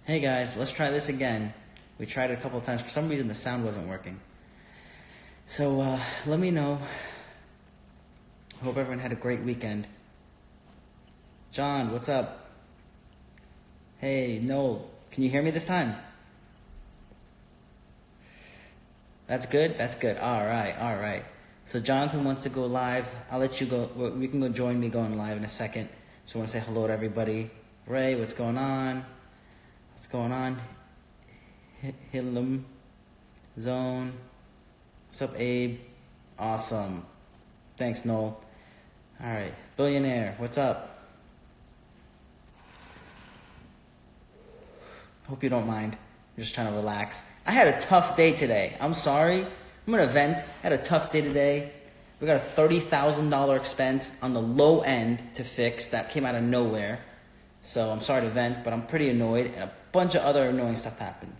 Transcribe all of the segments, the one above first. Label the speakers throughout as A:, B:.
A: Hey guys, let's try this again. We tried it a couple of times. For some reason, the sound wasn't working. So let me know. Hope everyone had a great weekend. John, what's up? Hey, Noel, can you hear me this time? That's good? That's good. All right. So Jonathan wants to go live. I'll let you go. We can go join me going live in a second. So I want to say hello to everybody. Ray, what's going on? What's going on? Hillam, Zone. What's up, Abe? Awesome. Thanks, Noel. All right. Billionaire, what's up? Hope you don't mind. I'm just trying to relax. I had a tough day today. I'm sorry. I'm going to vent. I had a tough day today. We got a $30,000 expense on the low end to fix. That came out of nowhere. So I'm sorry to vent, but I'm pretty annoyed. And a bunch of other annoying stuff happened.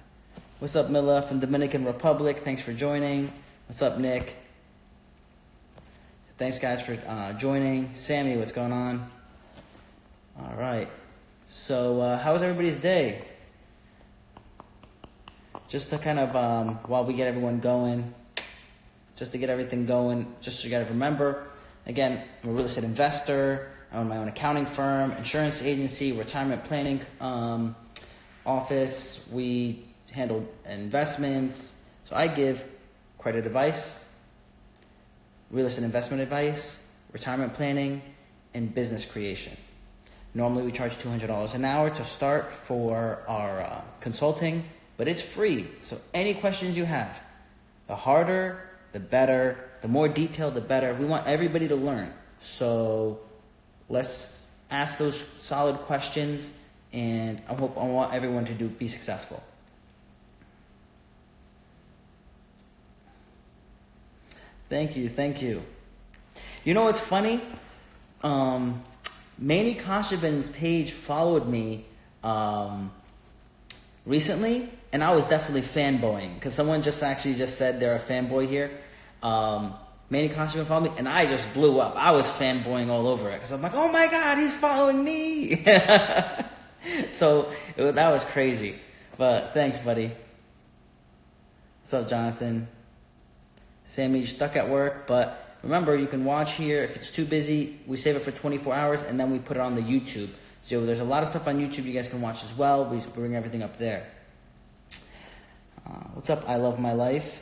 A: What's up, Mila from Dominican Republic? Thanks for joining. What's up, Nick? Thanks, guys, for joining. Sammy, what's going on? All right. So how was everybody's day? Just to kind of, while we get everyone going, just to get everything going, just so you got to remember, again, I'm a real estate investor. I own my own accounting firm, insurance agency, retirement planning office. We handle investments. So I give credit advice, real estate investment advice, retirement planning, and business creation. Normally we charge $200 an hour to start for our consulting, but it's free. So any questions you have, the harder, the better, the more detailed, the better. We want everybody to learn. So let's ask those solid questions, and I want everyone to be successful. Thank you. You know what's funny? Manny Koshevin's page followed me recently, and I was definitely fanboying because someone just said they're a fanboy here. Manny Koshev followed me, and I just blew up. I was fanboying all over it because I'm like, oh my God, he's following me. So that was crazy. But thanks, buddy. What's up, Jonathan? Sammy, you're stuck at work, but remember, you can watch here. If it's too busy, we save it for 24 hours, and then we put it on the YouTube. So there's a lot of stuff on YouTube you guys can watch as well. We bring everything up there. What's up? I love my life.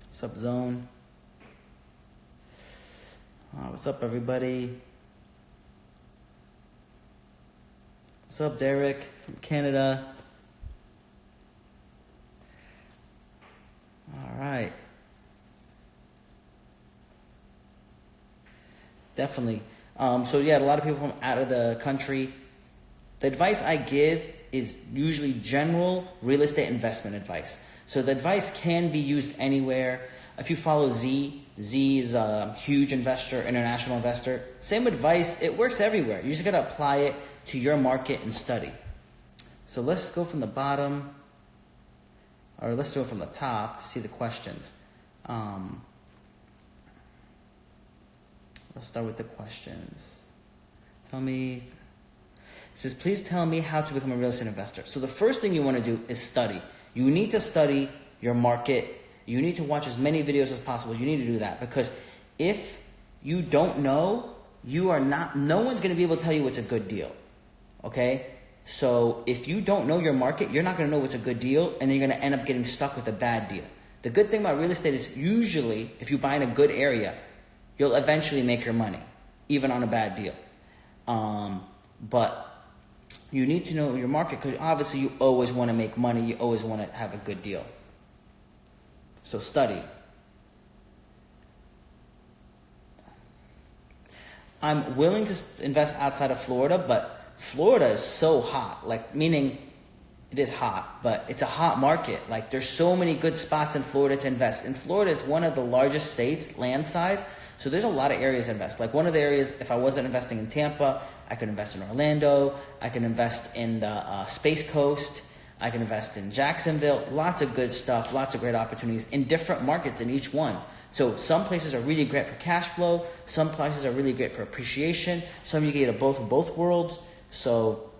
A: What's up, Zone? What's up, everybody? What's up, Derek from Canada? All right. Definitely. So yeah, a lot of people from out of the country. The advice I give is usually general real estate investment advice. So the advice can be used anywhere. If you follow Z is a huge investor, international investor. Same advice, it works everywhere. You just gotta apply it to your market and study. So let's go from the bottom, or let's do it from the top to see the questions. Let's start with the questions. It says, please tell me how to become a real estate investor. So the first thing you want to do is study. You need to study your market. You need to watch as many videos as possible. You need to do that because if you don't know, no one's going to be able to tell you what's a good deal. Okay? So if you don't know your market, you're not going to know what's a good deal, and then you're going to end up getting stuck with a bad deal. The good thing about real estate is usually if you buy in a good area, you'll eventually make your money, even on a bad deal. But you need to know your market because obviously you always want to make money. You always want to have a good deal. So study. I'm willing to invest outside of Florida, but Florida is so hot. Meaning it is hot, but it's a hot market. There's so many good spots in Florida to invest. And Florida is one of the largest states, land size. So there's a lot of areas to invest. One of the areas, if I wasn't investing in Tampa, I could invest in Orlando. I could invest in the Space Coast. I can invest in Jacksonville. Lots of good stuff, lots of great opportunities in different markets in each one. So some places are really great for cash flow. Some places are really great for appreciation. Some you get both of both worlds. So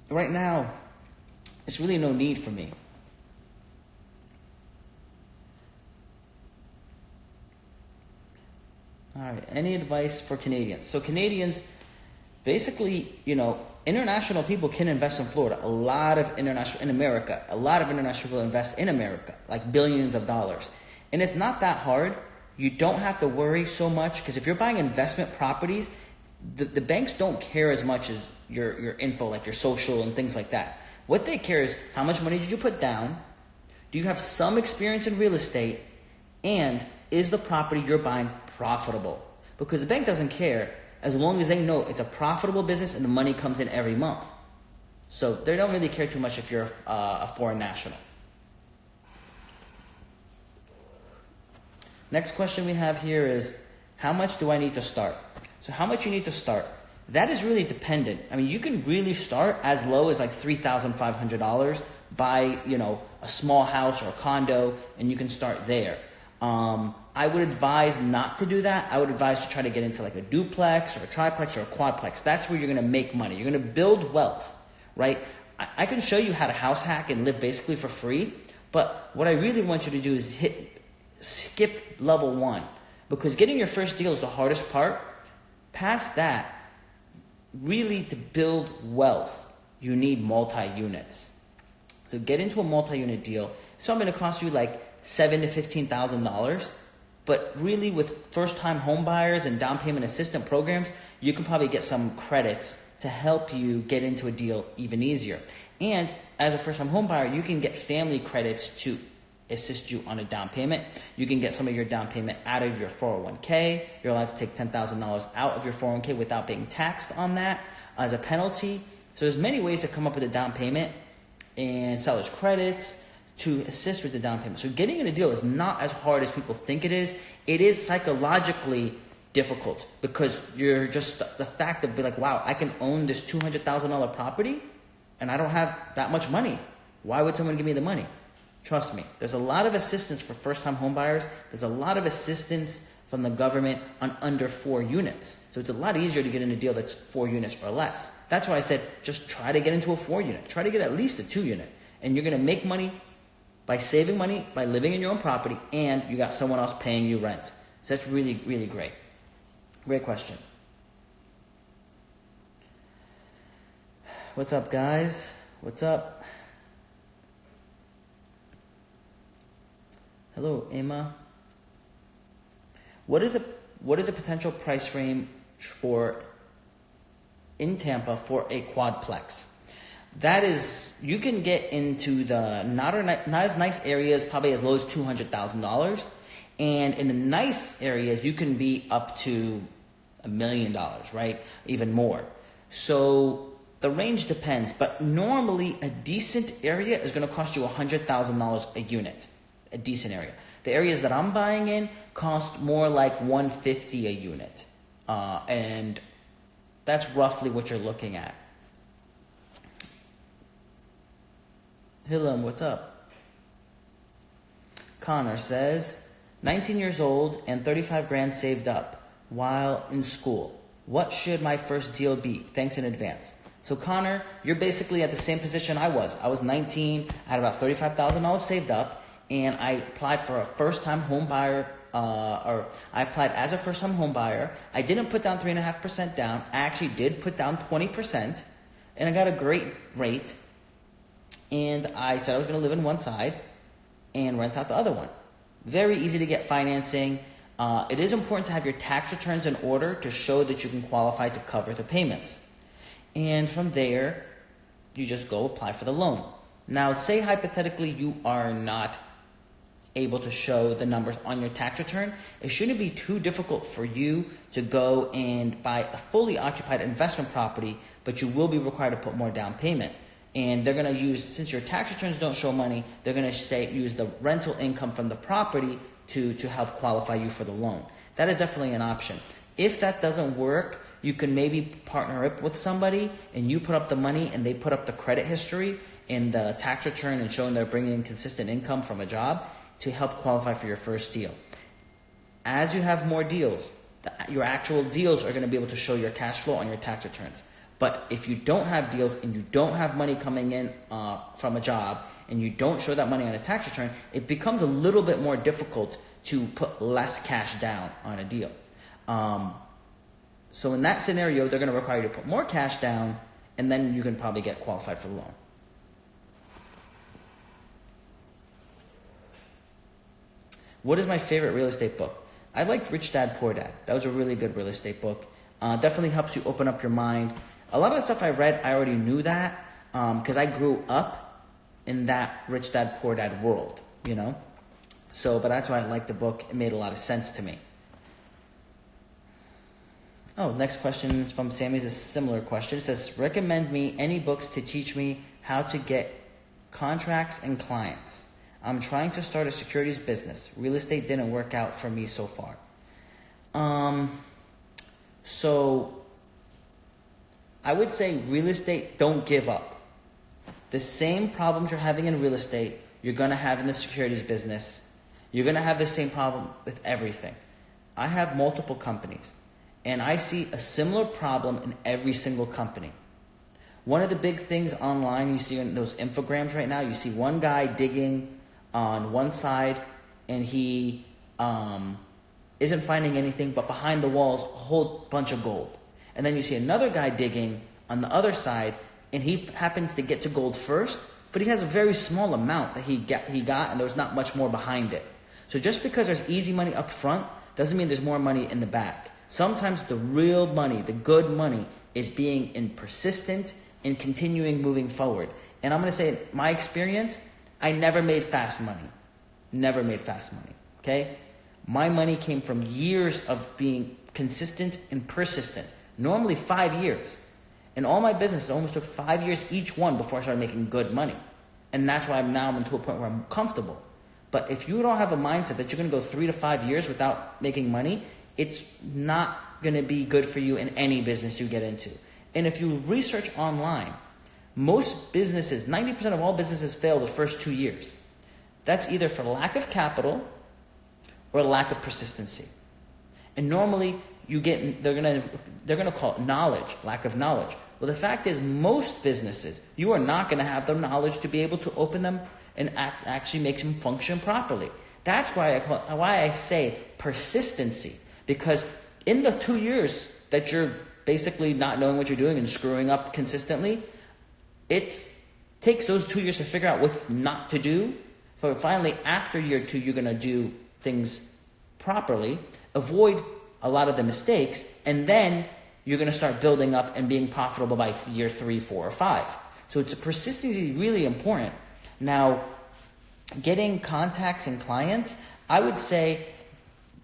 A: right now, it's really no need for me. All right, any advice for Canadians? So Canadians, basically, international people can invest in Florida. A lot of international people invest in America, like billions of dollars. And it's not that hard. You don't have to worry so much, because if you're buying investment properties, the banks don't care as much as your info, like your social and things like that. What they care is how much money did you put down? Do you have some experience in real estate? And is the property you're buying profitable? Because the bank doesn't care as long as they know it's a profitable business and the money comes in every month. So they don't really care too much if you're a foreign national. Next question we have here is, how much do I need to start? So how much you need to start, that is really dependent. I mean, you can really start as low as like $3,500, buy, a small house or a condo, and you can start there. I would advise not to do that. I would advise to try to get into like a duplex or a triplex or a quadplex. That's where you're going to make money. You're going to build wealth, right? I can show you how to house hack and live basically for free, but what I really want you to do is skip level 1, because getting your first deal is the hardest part. Past that, really to build wealth, you need multi-units. So get into a multi-unit deal. It's probably going to cost you like $7,000 to $15,000. But really, with first-time home buyers and down payment assistance programs, you can probably get some credits to help you get into a deal even easier. And as a first-time home buyer, you can get family credits to assist you on a down payment. You can get some of your down payment out of your 401k. You're allowed to take $10,000 out of your 401k without being taxed on that as a penalty. So there's many ways to come up with a down payment and seller's credits to assist with the down payment. So getting in a deal is not as hard as people think it is. It is psychologically difficult, because you're just the fact of be like, wow, I can own this $200,000 property and I don't have that much money. Why would someone give me the money? Trust me, there's a lot of assistance for first-time home buyers. There's a lot of assistance from the government on under 4 units. So it's a lot easier to get in a deal that's 4 units or less. That's why I said just try to get into a 4 unit. Try to get at least a 2 unit. And you're going to make money by saving money, by living in your own property, and you got someone else paying you rent. So that's really, really great. Great question. What's up, guys? What's up? Hello, Emma. What is a potential price range in Tampa for a quadplex? That is, you can get into the not as nice areas, probably as low as $200,000, and in the nice areas you can be up to $1 million, right? Even more. So the range depends, but normally a decent area is going to cost you $100,000 a unit. A decent area. The areas that I'm buying in cost more like $150,000 a unit, and that's roughly what you're looking at. Hillam, what's up? Connor says, 19 years old and 35 grand saved up while in school. What should my first deal be? Thanks in advance. So Connor, you're basically at the same position I was. I was 19, I had about $35,000 saved up, and I applied for a first-time home buyer, I applied as a first-time home buyer. I didn't put down 3.5% down. I actually did put down 20%, and I got a great rate. And I said I was going to live in one side and rent out the other one. Very easy to get financing. It is important to have your tax returns in order to show that you can qualify to cover the payments. And from there, you just go apply for the loan. Now, say hypothetically you are not able to show the numbers on your tax return. It shouldn't be too difficult for you to go and buy a fully occupied investment property, but you will be required to put more down payment. And they're going to use, since your tax returns don't show money, they're going to use the rental income from the property to help qualify you for the loan. That is definitely an option. If that doesn't work, you can maybe partner up with somebody and you put up the money and they put up the credit history in the tax return and showing they're bringing in consistent income from a job to help qualify for your first deal. As you have more deals, your actual deals are going to be able to show your cash flow on your tax returns. But if you don't have deals and you don't have money coming in from a job and you don't show that money on a tax return, it becomes a little bit more difficult to put less cash down on a deal. So in that scenario, they're going to require you to put more cash down, and then you can probably get qualified for the loan. What is my favorite real estate book? I liked Rich Dad, Poor Dad. That was a really good real estate book. Definitely helps you open up your mind. A lot of the stuff I read, I already knew that because I grew up in that Rich Dad, Poor Dad world, you know? So, but that's why I liked the book. It made a lot of sense to me. Oh, next question is from Sammy. It's a similar question. It says, recommend me any books to teach me how to get contracts and clients. I'm trying to start a securities business. Real estate didn't work out for me so far. So I would say real estate, don't give up. The same problems you're having in real estate, you're going to have in the securities business. You're going to have the same problem with everything. I have multiple companies, and I see a similar problem in every single company. One of the big things online, you see in those infograms right now, you see one guy digging on one side, and he isn't finding anything, but behind the walls, a whole bunch of gold. And then you see another guy digging on the other side, and he happens to get to gold first, but he has a very small amount that he got, and there's not much more behind it. So just because there's easy money up front doesn't mean there's more money in the back. Sometimes the real money, the good money, is being persistent and continuing moving forward. And I'm going to say, my experience, I never made fast money. Never made fast money. Okay? My money came from years of being consistent and persistent. Normally 5 years. And all my businesses almost took 5 years each one before I started making good money. And that's why I'm to a point where I'm comfortable. But if you don't have a mindset that you're going to go 3 to 5 years without making money, it's not going to be good for you in any business you get into. And if you research online, most businesses, 90% of all businesses fail the first 2 years. That's either for lack of capital or lack of persistency. And normally they're gonna call it knowledge, lack of knowledge. Well, the fact is, most businesses, you are not going to have the knowledge to be able to open them and actually make them function properly. That's why I say persistency, because in the 2 years that you're basically not knowing what you're doing and screwing up consistently, it takes those 2 years to figure out what not to do. For finally, after year 2, you're going to do things properly, avoid a lot of the mistakes, and then you're going to start building up and being profitable by year 3, 4, or 5. So persistency is really important. Now, getting contacts and clients, I would say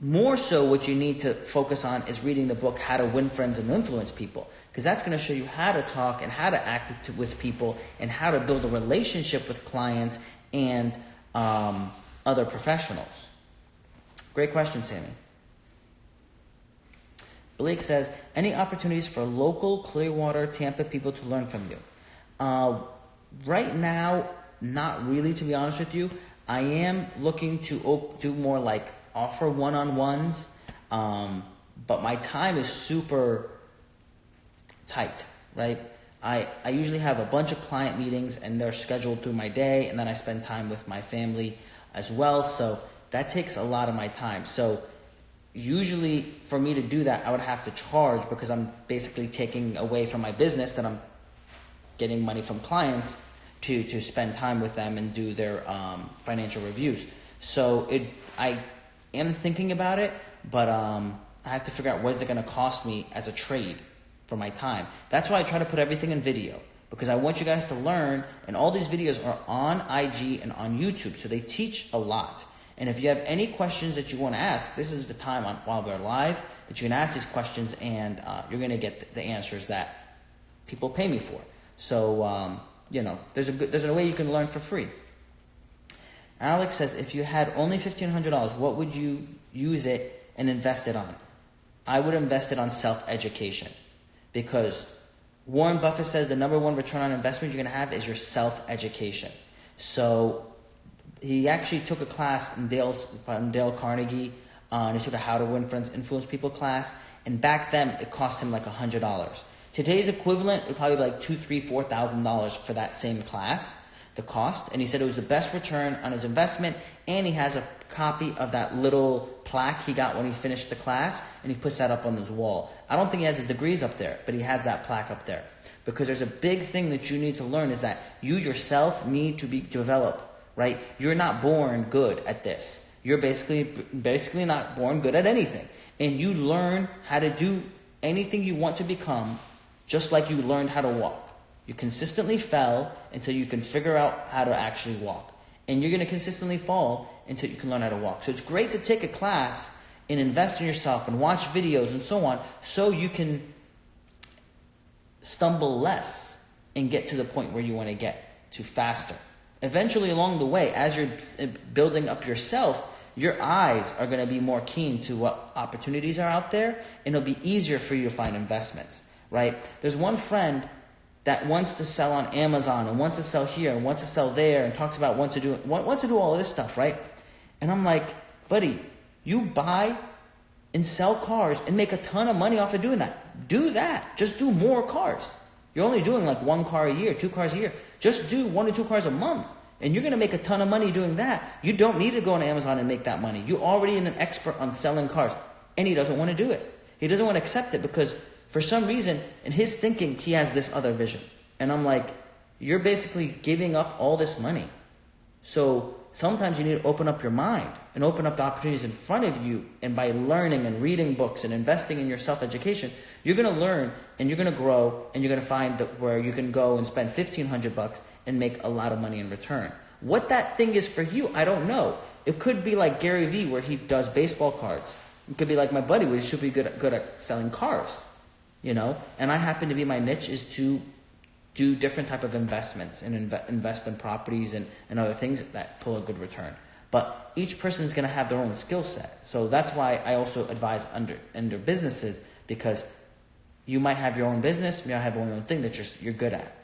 A: more so what you need to focus on is reading the book, How to Win Friends and Influence People. Because that's going to show you how to talk and how to act with people and how to build a relationship with clients and other professionals. Great question, Sammy. Blake says, any opportunities for local Clearwater, Tampa people to learn from you? Right now, not really, to be honest with you. I am looking to do more like offer one-on-ones, but my time is super tight, right? I usually have a bunch of client meetings, and they're scheduled through my day, and then I spend time with my family as well, so that takes a lot of my time. So usually for me to do that, I would have to charge, because I'm basically taking away from my business that I'm getting money from clients to spend time with them and do their financial reviews. So I am thinking about it, but I have to figure out what is it going to cost me as a trade for my time. That's why I try to put everything in video, because I want you guys to learn, and all these videos are on IG and on YouTube, so they teach a lot. And if you have any questions that you want to ask, this is the time while we're live that you can ask these questions, and you're going to get the answers that people pay me for. So, there's a way you can learn for free. Alex says, if you had only $1,500, what would you use it and invest it on? I would invest it on self-education, because Warren Buffett says the number one return on investment you're going to have is your self-education. So he actually took a class in Dale Carnegie, and he took a How to Win Friends, Influence People class, and back then it cost him like $100. Today's equivalent would probably be like $2,000, $3,000, $4,000 for that same class, the cost. And he said it was the best return on his investment. And he has a copy of that little plaque he got when he finished the class, and he puts that up on his wall. I don't think he has his degrees up there, but he has that plaque up there. Because there's a big thing that you need to learn is that you yourself need to develop, right? You're not born good at this. You're basically not born good at anything. And you learn how to do anything you want to become, just like you learned how to walk. You consistently fell until you can figure out how to actually walk. And you're going to consistently fall until you can learn how to walk. So it's great to take a class and invest in yourself and watch videos and so on, so you can stumble less and get to the point where you want to get to faster. Eventually along the way, as you're building up yourself, your eyes are going to be more keen to what opportunities are out there, and it'll be easier for you to find investments, right? There's one friend that wants to sell on Amazon and wants to sell here and wants to sell there and talks about wants to do all of this stuff, right? And I'm like, buddy, you buy and sell cars and make a ton of money off of doing that. Do that. Just do more cars. You're only doing like 1 car a year, 2 cars a year. Just do 1 or 2 cars a month. And you're going to make a ton of money doing that. You don't need to go on Amazon and make that money. You're already an expert on selling cars. And he doesn't want to do it. He doesn't want to accept it because for some reason, in his thinking, he has this other vision. And I'm like, you're basically giving up all this money. So sometimes you need to open up your mind and open up the opportunities in front of you. And by learning and reading books and investing in your self-education, you're going to learn and you're going to grow and you're going to find where you can go and spend $1,500 and make a lot of money in return. What that thing is for you, I don't know. It could be like Gary Vee, where he does baseball cards. It could be like my buddy, where he should be good at selling cars. You know, and I happen to be, my niche is to do different type of investments and invest in properties and other things that pull a good return. But each person is going to have their own skill set. So that's why I also advise under businesses, because you might have your own business, you might have your own thing that you're good at.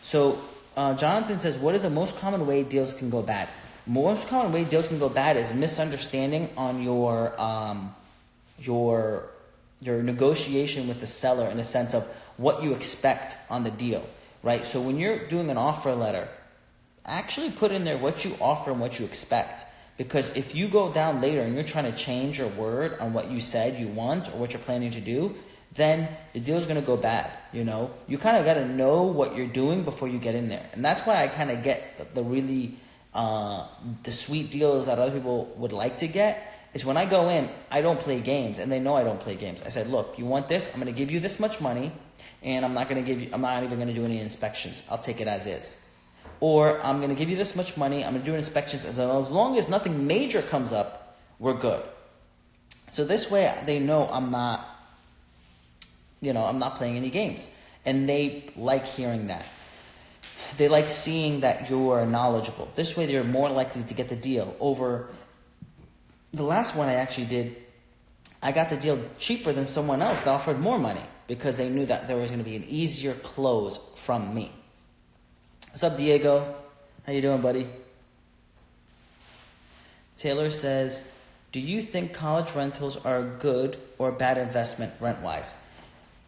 A: So Jonathan says, what is the most common way deals can go bad? Most common way deals can go bad is misunderstanding on your negotiation with the seller, in the sense of what you expect on the deal, right? So when you're doing an offer letter, actually put in there what you offer and what you expect. Because if you go down later and you're trying to change your word on what you said you want or what you're planning to do, then the deal's going to go bad, you know? You kind of got to know what you're doing before you get in there. And that's why I kind of get the really... the sweet deals that other people would like to get is when I go in, I don't play games, and they know I don't play games. I said, look, you want this? I'm going to give you this much money, and I'm not even going to do any inspections. I'll take it as is. Or I'm going to give you this much money. I'm going to do inspections as long as nothing major comes up, we're good. So this way they know I'm not playing any games, and they like hearing that. They like seeing that you're knowledgeable. This way they're more likely to get the deal. Over the last one I actually did, I got the deal cheaper than someone else that offered more money, because they knew that there was going to be an easier close from me. What's up, Diego? How you doing, buddy? Taylor says, do you think college rentals are a good or bad investment rent-wise?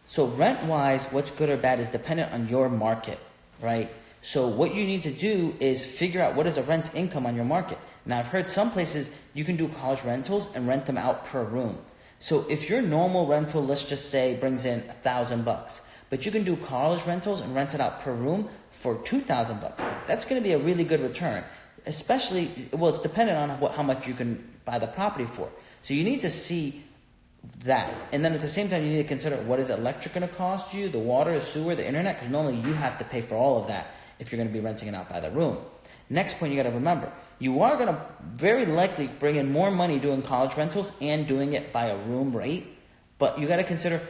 A: So rent-wise, what's good or bad is dependent on your market, right? So what you need to do is figure out what is the rent income on your market. Now, I've heard some places you can do college rentals and rent them out per room. So if your normal rental, let's just say, brings in $1,000, but you can do college rentals and rent it out per room for $2,000, that's going to be a really good return. Especially, well, it's dependent on how much you can buy the property for. So you need to see that. And then at the same time, you need to consider, what is electric going to cost you, the water, the sewer, the internet, because normally you have to pay for all of that if you're going to be renting it out by the room. Next point you got to remember, you are going to very likely bring in more money doing college rentals and doing it by a room rate, but you got to consider,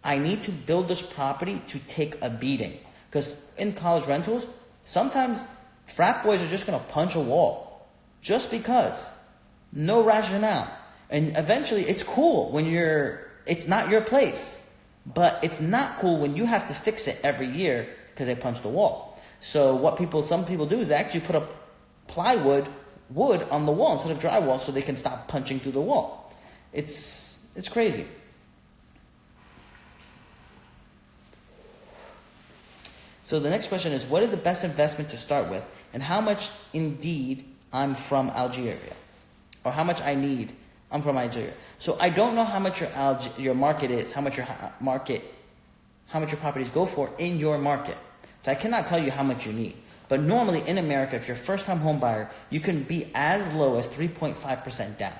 A: I need to build this property to take a beating. Because in college rentals, sometimes frat boys are just going to punch a wall just because. No rationale. And eventually it's cool when it's not your place, but it's not cool when you have to fix it every year because they punched the wall. So some people do is they actually put up wood on the wall instead of drywall, so they can stop punching through the wall. It's It's crazy. So the next question is, what is the best investment to start with? And how much indeed I'm from Algeria? Or how much I need, I'm from Algeria. So I don't know how much your market is, how much your properties go for in your market. So I cannot tell you how much you need. But normally in America, if you're a first-time home buyer, you can be as low as 3.5% down.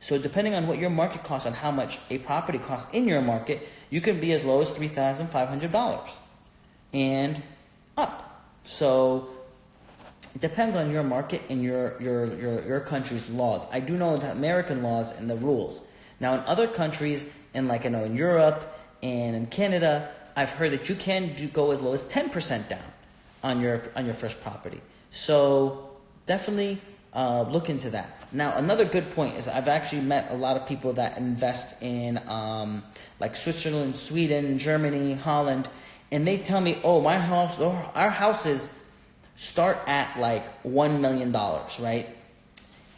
A: So depending on what your market costs and how much a property costs in your market, you can be as low as $3,500 and up. So it depends on your market and your country's laws. I do know the American laws and the rules. Now in other countries, in Europe and in Canada, I've heard that you can go as low as 10% down on your first property. So definitely look into that. Now another good point is I've actually met a lot of people that invest in like Switzerland, Sweden, Germany, Holland, and they tell me, our houses start at like $1 million, right?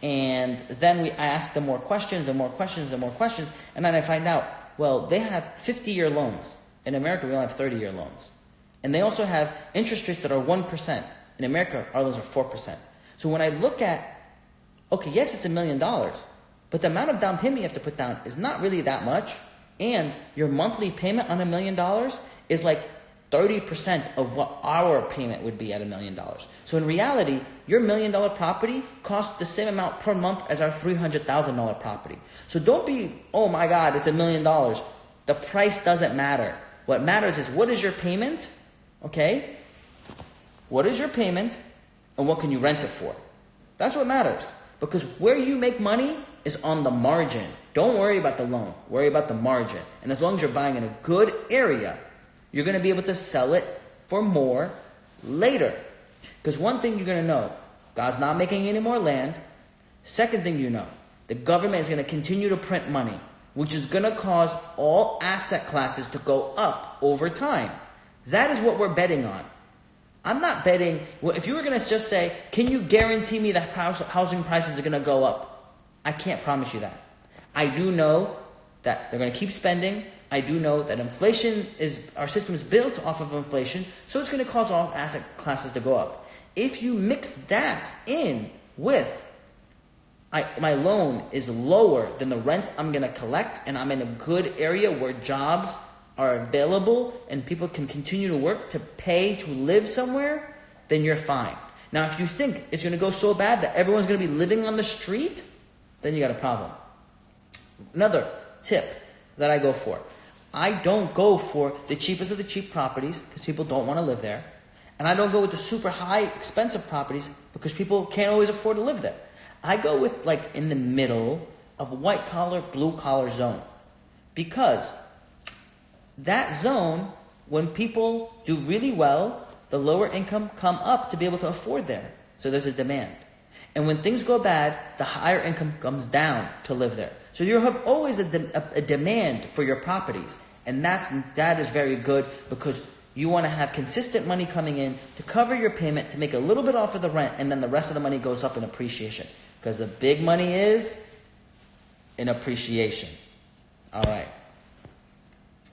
A: And then I ask them more questions and more questions and more questions, and then I find out, well, they have 50-year loans. In America, we only have 30-year loans. And they also have interest rates that are 1%. In America, our loans are 4%. So when I look at, okay, yes, it's $1 million, but the amount of down payment you have to put down is not really that much, and your monthly payment on $1 million is like 30% of what our payment would be at $1 million. So in reality, your $1 million property costs the same amount per month as our $300,000 property. So don't be, oh my God, it's $1 million. The price doesn't matter. What matters is, what is your payment? Okay? What is your payment and what can you rent it for? That's what matters. Because where you make money is on the margin. Don't worry about the loan. Worry about the margin. And as long as you're buying in a good area, you're going to be able to sell it for more later. Because one thing you're going to know, God's not making any more land. Second thing you know, the government is going to continue to print money, which is going to cause all asset classes to go up over time. That is what we're betting on. I'm not betting, well, if you were going to just say, can you guarantee me that housing prices are going to go up? I can't promise you that. I do know that they're going to keep spending. I do know that our system is built off of inflation, so it's going to cause all asset classes to go up. If you mix that in with my loan is lower than the rent I'm going to collect, and I'm in a good area where jobs are available and people can continue to work to pay to live somewhere, then you're fine. Now, if you think it's going to go so bad that everyone's going to be living on the street, then you got a problem. Another tip that I go for. I don't go for the cheapest of the cheap properties because people don't want to live there. And I don't go with the super high expensive properties because people can't always afford to live there. I go with like in the middle of a white collar, blue collar zone. Because that zone, when people do really well, the lower income come up to be able to afford there. So there's a demand. And when things go bad, the higher income comes down to live there. So you have always a demand for your properties. And that is very good because you want to have consistent money coming in to cover your payment, to make a little bit off of the rent, and then the rest of the money goes up in appreciation. Because the big money is in appreciation. All right.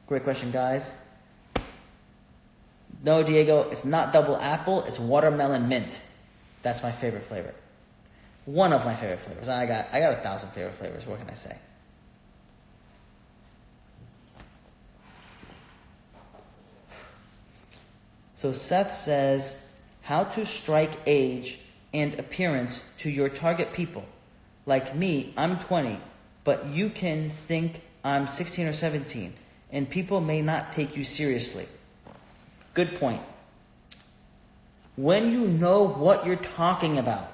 A: Great question, guys. No, Diego, it's not double apple. It's watermelon mint. That's my favorite flavor. One of my favorite flavors. I got 1,000 favorite flavors. What can I say? So Seth says, how to strike age and appearance to your target people. Like me, I'm 20, but you can think I'm 16 or 17, and people may not take you seriously. Good point. When you know what you're talking about,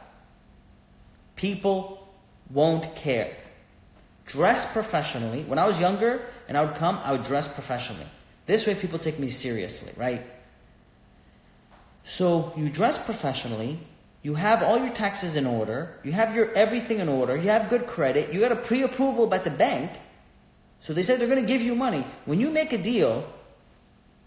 A: people won't care. Dress professionally. When I was younger and I would come, I would dress professionally. This way people take me seriously, right? So you dress professionally, you have all your taxes in order, you have your everything in order, you have good credit, you got a pre-approval by the bank. So they said they're going to give you money. When you make a deal,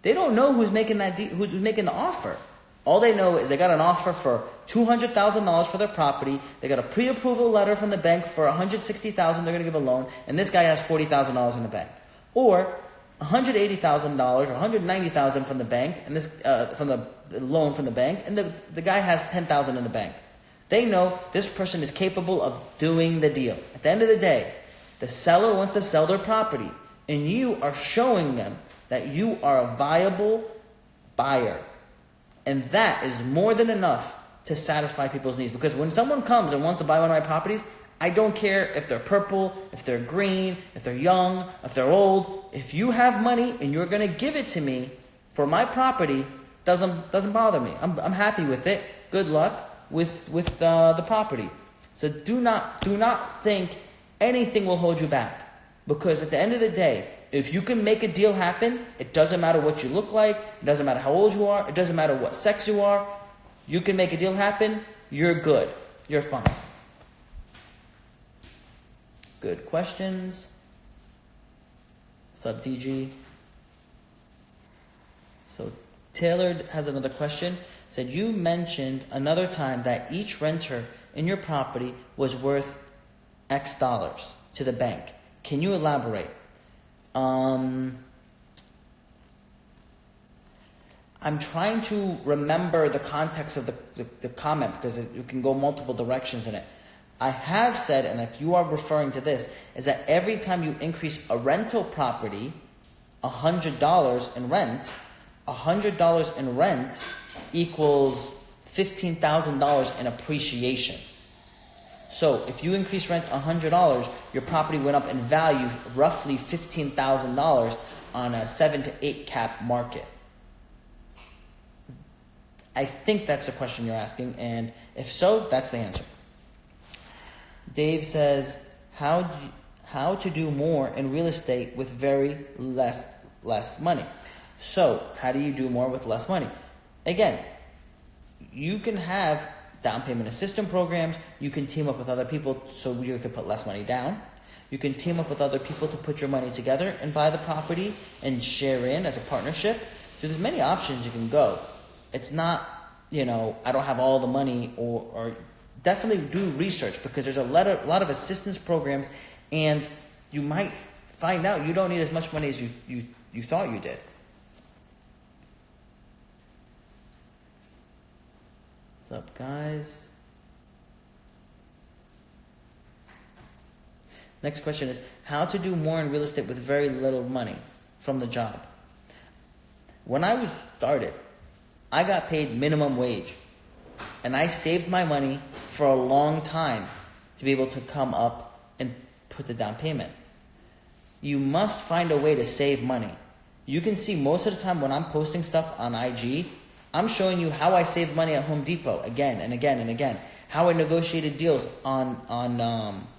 A: they don't know who's making that who's making the offer. All they know is they got an offer for $200,000 for their property. They got a pre-approval letter from the bank for $160,000. They're going to give a loan, and this guy has $40,000 in the bank, or $180,000 or $190,000 from the bank, and this from the loan from the bank, and the guy has $10,000 in the bank. They know this person is capable of doing the deal. At the end of the day, the seller wants to sell their property, and you are showing them that you are a viable buyer. And that is more than enough to satisfy people's needs. Because when someone comes and wants to buy one of my properties, I don't care if they're purple, if they're green, if they're young, if they're old. If you have money and you're going to give it to me for my property, doesn't bother me. I'm happy with it. Good luck with the property. So do not think anything will hold you back. Because at the end of the day, if you can make a deal happen, it doesn't matter what you look like, it doesn't matter how old you are, it doesn't matter what sex you are, you can make a deal happen, you're good. You're fine. Good questions. What's up, DG? So Taylor has another question. Said, you mentioned another time that each renter in your property was worth X dollars to the bank. Can you elaborate? I'm trying to remember the context of the comment because you can go multiple directions in it. I have said, and if you are referring to this, is that every time you increase a rental property, $100 in rent, $100 in rent equals $15,000 in appreciation. So if you increase rent $100, your property went up in value roughly $15,000 on a 7 to 8 cap market. I think that's the question you're asking, and if so, that's the answer. Dave says, how to do more in real estate with very less money. So how do you do more with less money? Again, you can have down payment assistance programs. You can team up with other people so you can put less money down. You can team up with other people to put your money together and buy the property and share in as a partnership. So there's many options you can go. It's not, I don't have all the money or definitely do research because there's a lot of assistance programs and you might find out you don't need as much money as you thought you did. What's up, guys? Next question is, how to do more in real estate with very little money from the job? When I was started, I got paid minimum wage. And I saved my money for a long time to be able to come up and put the down payment. You must find a way to save money. You can see most of the time when I'm posting stuff on IG, I'm showing you how I saved money at Home Depot again and again and again. How I negotiated deals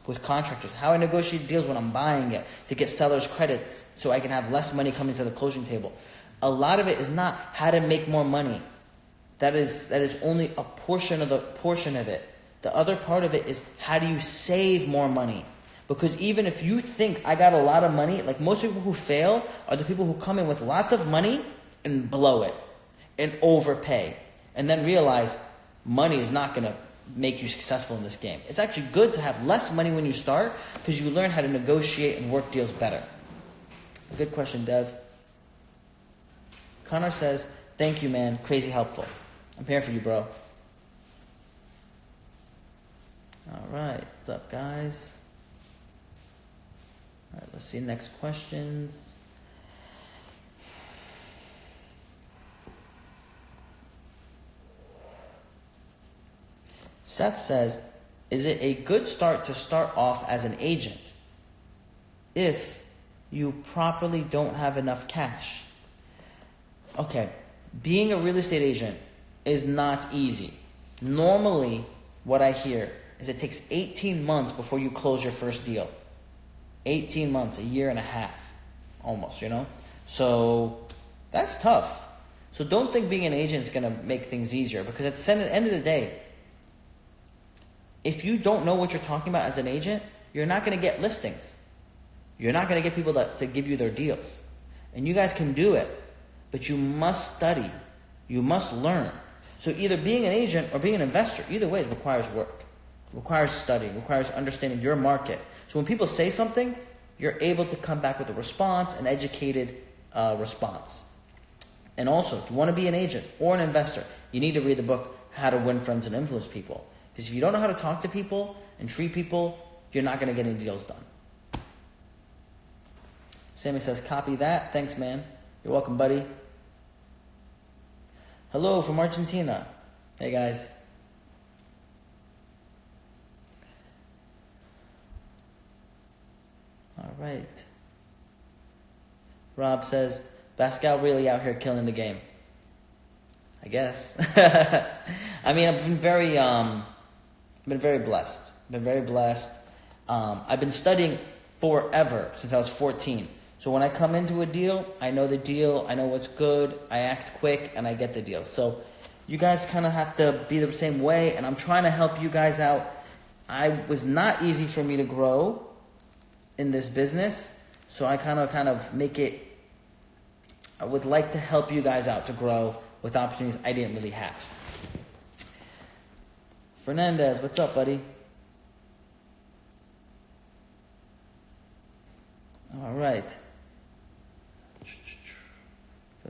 A: with contractors. How I negotiated deals when I'm buying it to get sellers credits so I can have less money coming to the closing table. A lot of it is not how to make more money. That is only a portion of it. The other part of it is how do you save more money? Because even if you think I got a lot of money, like most people who fail are the people who come in with lots of money and blow it and overpay and then realize money is not going to make you successful in this game. It's actually good to have less money when you start because you learn how to negotiate and work deals better. Good question, Dev. Connor says, thank you, man. Crazy helpful. I'm here for you, bro. All right. What's up, guys? All right, let's see next questions. Seth says, is it a good start to start off as an agent if you properly don't have enough cash? Okay, being a real estate agent is not easy. Normally, what I hear is it takes 18 months before you close your first deal. 18 months, a year and a half, almost, So that's tough. So don't think being an agent is going to make things easier because at the end of the day, if you don't know what you're talking about as an agent, you're not going to get listings. You're not going to get people to give you their deals. And you guys can do it, but you must study. You must learn. So either being an agent or being an investor, either way, it requires work. It requires study. It requires understanding your market. So when people say something, you're able to come back with a response, an educated response. And also, if you want to be an agent or an investor, you need to read the book, How to Win Friends and Influence People. Because if you don't know how to talk to people and treat people, you're not going to get any deals done. Sammy says, copy that. Thanks, man. You're welcome, buddy. Hello from Argentina. Hey, guys. All right. Rob says, Baskal really out here killing the game. I guess. I mean, I've been very blessed. I've been studying forever, since I was 14. So when I come into a deal, I know the deal, I know what's good, I act quick, and I get the deal. So you guys kind of have to be the same way, and I'm trying to help you guys out. It was not easy for me to grow in this business, so I kind of make it, I would like to help you guys out to grow with opportunities I didn't really have. Fernandez, what's up, buddy? All right.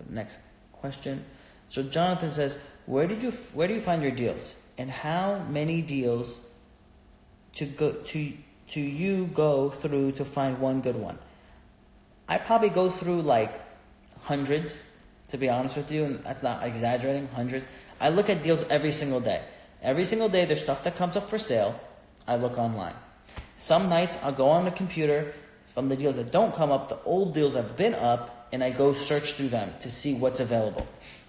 A: Next question. So Jonathan says, where do you find your deals, and how many deals to you go through to find one good one? I probably go through like hundreds, to be honest with you, and that's not exaggerating, hundreds. I look at deals every single day. Every single day there's stuff that comes up for sale. I look online. Some nights I'll go on the computer from the deals that don't come up, the old deals have been up, and I go search through them to see what's available.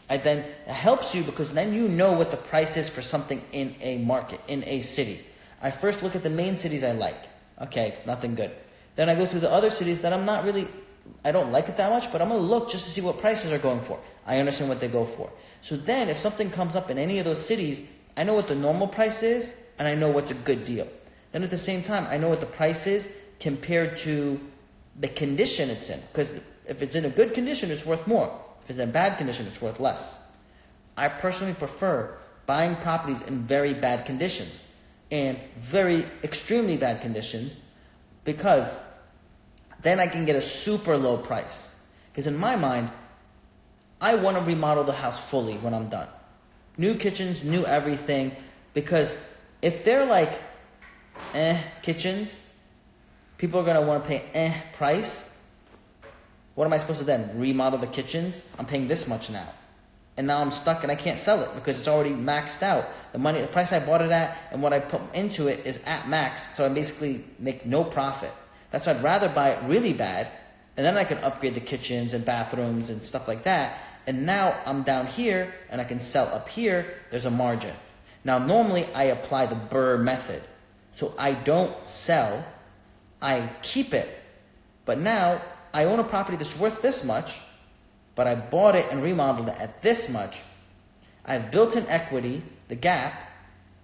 A: It helps you because then you know what the price is for something in a market, in a city. I first look at the main cities I like. Okay, nothing good. Then I go through the other cities that I don't like it that much, but I'm going to look just to see what prices are going for. I understand what they go for. So then if something comes up in any of those cities, I know what the normal price is, and I know what's a good deal. Then at the same time, I know what the price is compared to the condition it's in. Because if it's in a good condition, it's worth more. If it's in a bad condition, it's worth less. I personally prefer buying properties in very bad conditions and very extremely bad conditions, because then I can get a super low price. Because in my mind, I want to remodel the house fully when I'm done. New kitchens, new everything. Because if they're like kitchens, people are going to want to pay price. What am I supposed to then? Remodel the kitchens? I'm paying this much now. And now I'm stuck and I can't sell it because it's already maxed out. The price I bought it at and what I put into it is at max. So I basically make no profit. That's why I'd rather buy it really bad, and then I can upgrade the kitchens and bathrooms and stuff like that. And now I'm down here and I can sell up here. There's a margin. Now normally I apply the BRRRR method. So I don't sell, I keep it. But now I own a property that's worth this much, but I bought it and remodeled it at this much. I have built-in equity, the gap,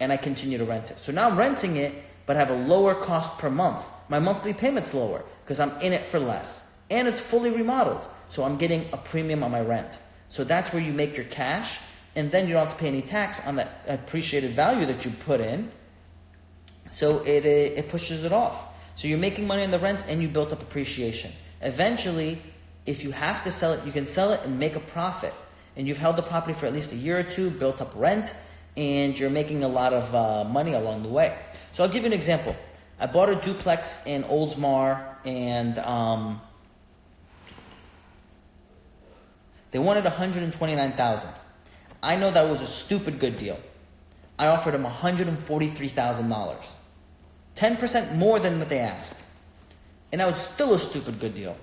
A: and I continue to rent it. So now I'm renting it, but I have a lower cost per month. My monthly payment's lower because I'm in it for less. And it's fully remodeled, so I'm getting a premium on my rent. So that's where you make your cash, and then you don't have to pay any tax on that appreciated value that you put in. So it pushes it off. So you're making money on the rent and you built up appreciation. Eventually, if you have to sell it, you can sell it and make a profit. And you've held the property for at least a year or two, built up rent, and you're making a lot of money along the way. So I'll give you an example. I bought a duplex in Oldsmar, and they wanted $129,000. I know that was a stupid good deal. I offered them $143,000. 10% more than what they asked. And that was still a stupid good deal.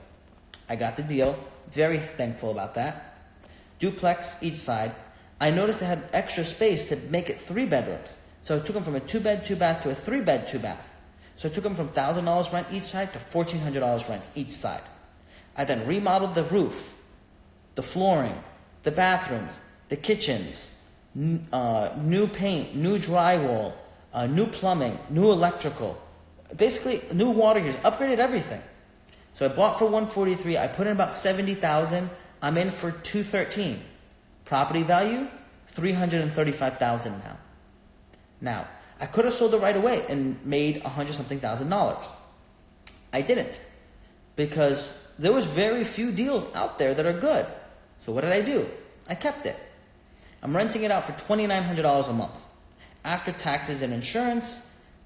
A: I got the deal. Very thankful about that. Duplex each side. I noticed they had extra space to make it 3 bedrooms. So I took them from a 2-bed, 2-bath to a 3-bed, 2-bath. So I took them from $1,000 rent each side to $1,400 rent each side. I then remodeled the roof, the flooring, the bathrooms, the kitchens, new paint, new drywall, new plumbing, new electrical, basically new water heaters, upgraded everything. So I bought for $143,000. I put in about $70,000. I'm in for $213,000. Property value $335,000 now. Now, I could have sold it right away and made $100-something thousand. I didn't, because there was very few deals out there that are good. So what did I do? I kept it. I'm renting it out for $2,900 a month. After taxes and insurance,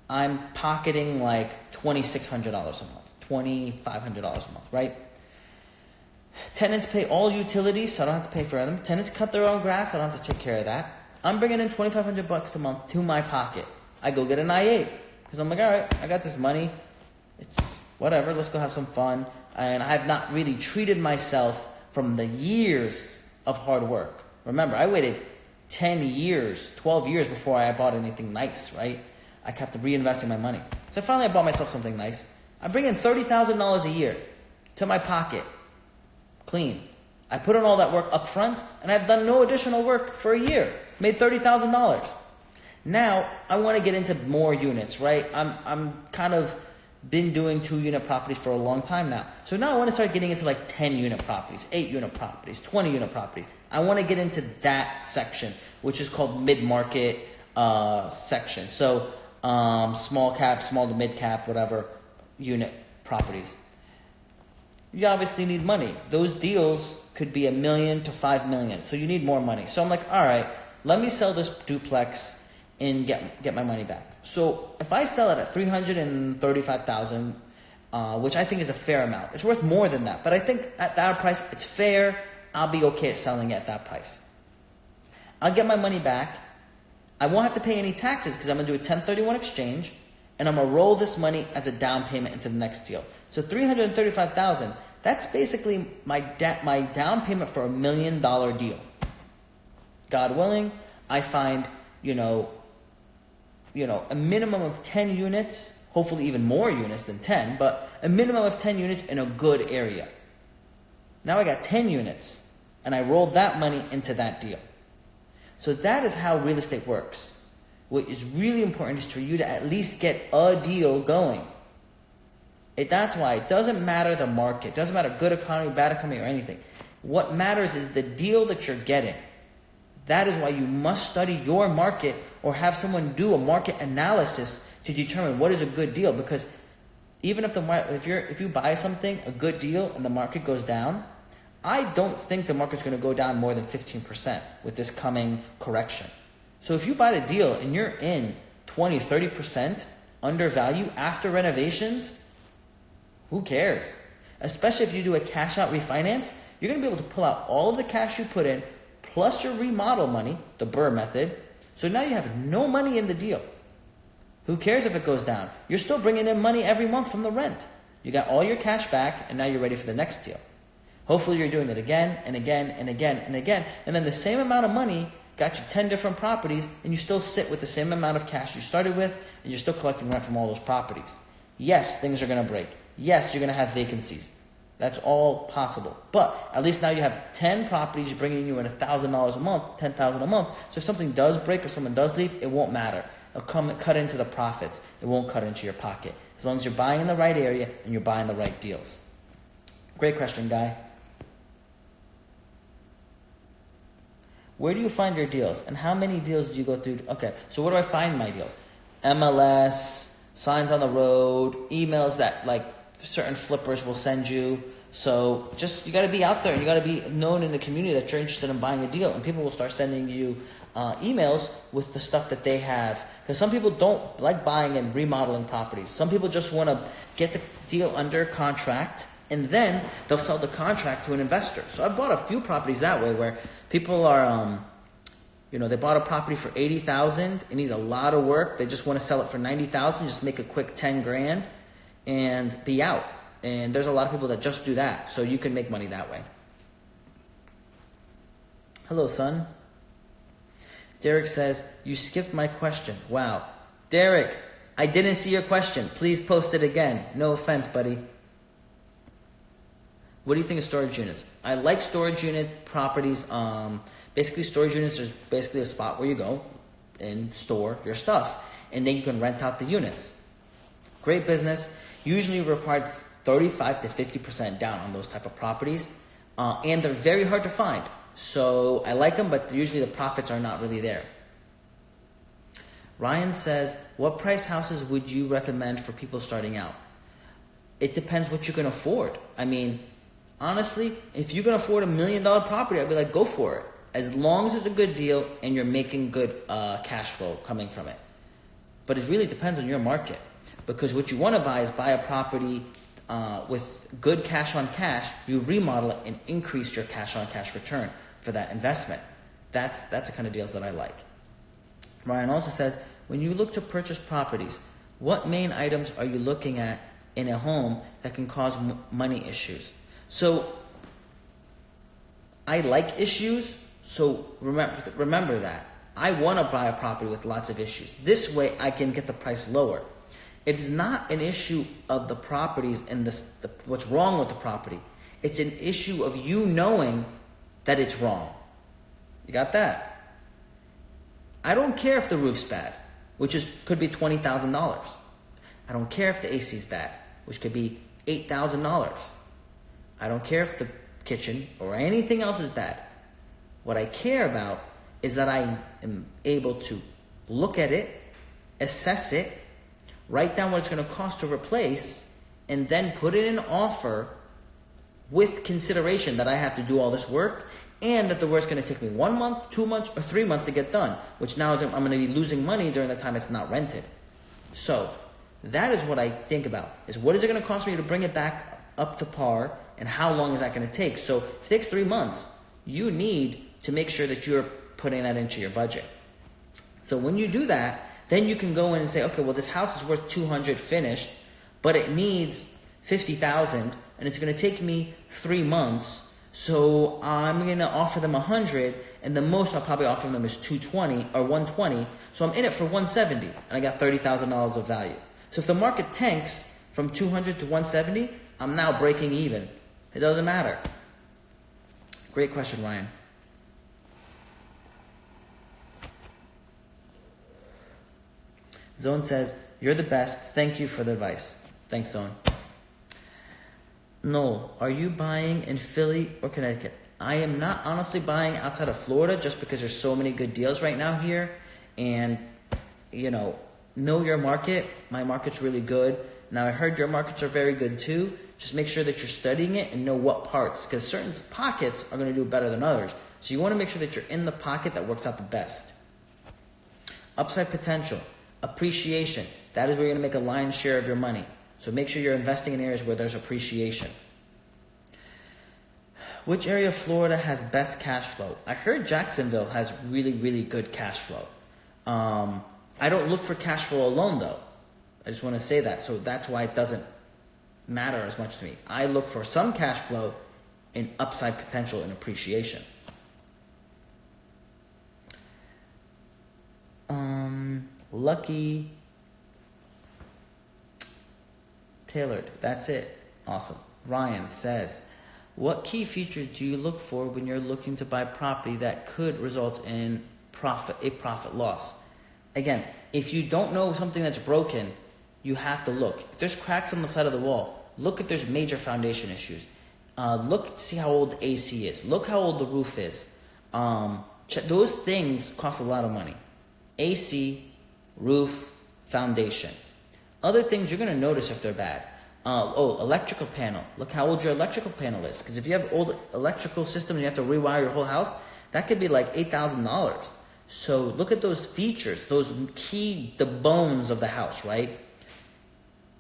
A: I'm pocketing like $2,600 a month, $2,500 a month, right? Tenants pay all utilities, so I don't have to pay for them. Tenants cut their own grass, so I don't have to take care of that. I'm bringing in $2,500 a month to my pocket. I go get an I-8 because I'm like, all right, I got this money. It's whatever. Let's go have some fun. And I have not really treated myself from the years of hard work. Remember, I waited 10 years, 12 years before I bought anything nice, right? I kept reinvesting my money. So finally I bought myself something nice. I bring in $30,000 a year to my pocket, clean. I put in all that work up front, and I've done no additional work for a year. Made $30,000. Now, I want to get into more units, right? I'm kind of been doing 2-unit properties for a long time now. So now I want to start getting into like 10-unit properties, 8-unit properties, 20-unit properties. I want to get into that section, which is called mid-market section. So small cap, small to mid cap, whatever, unit properties. You obviously need money. Those deals could be $1 million to $5 million. So you need more money. So I'm like, all right, let me sell this duplex and get my money back. So if I sell it at $335,000, which I think is a fair amount, it's worth more than that. But I think at that price, it's fair. I'll be okay at selling it at that price. I'll get my money back. I won't have to pay any taxes because I'm going to do a 1031 exchange, and I'm going to roll this money as a down payment into the next deal. So $335,000, that's basically my down payment for $1 million deal. God willing, I find, a minimum of 10 units, hopefully even more units than 10, but a minimum of 10 units in a good area. Now I got 10 units, and I rolled that money into that deal. So that is how real estate works. What is really important is for you to at least get a deal going. That's why it doesn't matter the market. It doesn't matter good economy, bad economy, or anything. What matters is the deal that you're getting. That is why you must study your market or have someone do a market analysis to determine what is a good deal. Because even if you buy something, a good deal, and the market goes down, I don't think the market's going to go down more than 15% with this coming correction. So if you buy a deal and you're in 20, 30% under value after renovations, who cares? Especially if you do a cash out refinance, you're going to be able to pull out all of the cash you put in plus your remodel money, the Burr method. So now you have no money in the deal. Who cares if it goes down? You're still bringing in money every month from the rent. You got all your cash back, and now you're ready for the next deal. Hopefully you're doing it again and again and again and again. And then the same amount of money got you 10 different properties, and you still sit with the same amount of cash you started with, and you're still collecting rent from all those properties. Yes, things are going to break. Yes, you're going to have vacancies. That's all possible. But at least now you have 10 properties, you're bringing you in $1,000 a month, $10,000 a month. So if something does break or someone does leave, it won't matter. It'll cut into the profits. It won't cut into your pocket. As long as you're buying in the right area and you're buying the right deals. Great question, Guy. Where do you find your deals? And how many deals did you go through? Okay, so where do I find my deals? MLS, signs on the road, emails that like certain flippers will send you. So just, you got to be out there and you got to be known in the community that you're interested in buying a deal. And people will start sending you emails with the stuff that they have. Because some people don't like buying and remodeling properties. Some people just want to get the deal under contract and then they'll sell the contract to an investor. So I bought a few properties that way where people are, they bought a property for $80,000. It needs a lot of work. They just want to sell it for $90,000, just make a quick $10,000 and be out. And there's a lot of people that just do that. So you can make money that way. Hello, son. Derek says, you skipped my question. Wow. Derek, I didn't see your question. Please post it again. No offense, buddy. What do you think of storage units? I like storage unit properties. Basically, storage units is basically a spot where you go and store your stuff. And then you can rent out the units. Great business. Usually required 35 to 50% down on those type of properties. And they're very hard to find. So I like them, but usually the profits are not really there. Ryan says, what price houses would you recommend for people starting out? It depends what you can afford. I mean, honestly, if you can afford $1 million property, I'd be like, go for it. As long as it's a good deal and you're making good cash flow coming from it. But it really depends on your market. Because what you want to buy is buy a property with good cash on cash. You remodel it and increase your cash on cash return for that investment. That's the kind of deals that I like. Ryan also says, when you look to purchase properties, what main items are you looking at in a home that can cause money issues? So I like issues, so remember that. I want to buy a property with lots of issues. This way I can get the price lower. It is not an issue of the properties and what's wrong with the property. It's an issue of you knowing that it's wrong. You got that? I don't care if the roof's bad, which could be $20,000. I don't care if the AC is bad, which could be $8,000. I don't care if the kitchen or anything else is bad. What I care about is that I am able to look at it, assess it, write down what it's going to cost to replace, and then put in an offer with consideration that I have to do all this work and that the work's going to take me 1 month, 2 months, or 3 months to get done, which now I'm going to be losing money during the time it's not rented. So that is what I think about, is what is it going to cost me to bring it back up to par, and how long is that going to take? So if it takes 3 months, you need to make sure that you're putting that into your budget. So when you do that, then you can go in and say, okay, well, this house is worth $200 finished, but it needs $50,000, and it's going to take me 3 months. So I'm going to offer them $100, and the most I'll probably offer them is $220 or $120. So I'm in it for $170, and I got $30,000 of value. So if the market tanks from $200 to $170, I'm now breaking even. It doesn't matter. Great question, Ryan. Zone says, you're the best. Thank you for the advice. Thanks, Zone. Noel, are you buying in Philly or Connecticut? I am not honestly buying outside of Florida just because there's so many good deals right now here. And, know your market. My market's really good. Now, I heard your markets are very good too. Just make sure that you're studying it and know what parts, because certain pockets are going to do better than others. So you want to make sure that you're in the pocket that works out the best. Upside potential, appreciation. That is where you're going to make a lion's share of your money. So make sure you're investing in areas where there's appreciation. Which area of Florida has best cash flow? I heard Jacksonville has really, really good cash flow. I don't look for cash flow alone though. I just want to say that. So that's why it doesn't matter as much to me. I look for some cash flow in upside potential and appreciation. Lucky Tailored. That's it. Awesome. Ryan says, what key features do you look for when you're looking to buy property that could result in a profit loss? Again, if you don't know something that's broken, you have to look. If there's cracks on the side of the wall, look if there's major foundation issues. Look to see how old the AC is. Look how old the roof is. Those things cost a lot of money. AC, roof, foundation. Other things you're going to notice if they're bad. Electrical panel. Look how old your electrical panel is. Because if you have old electrical system and you have to rewire your whole house, that could be like $8,000. So look at those features, the bones of the house, right?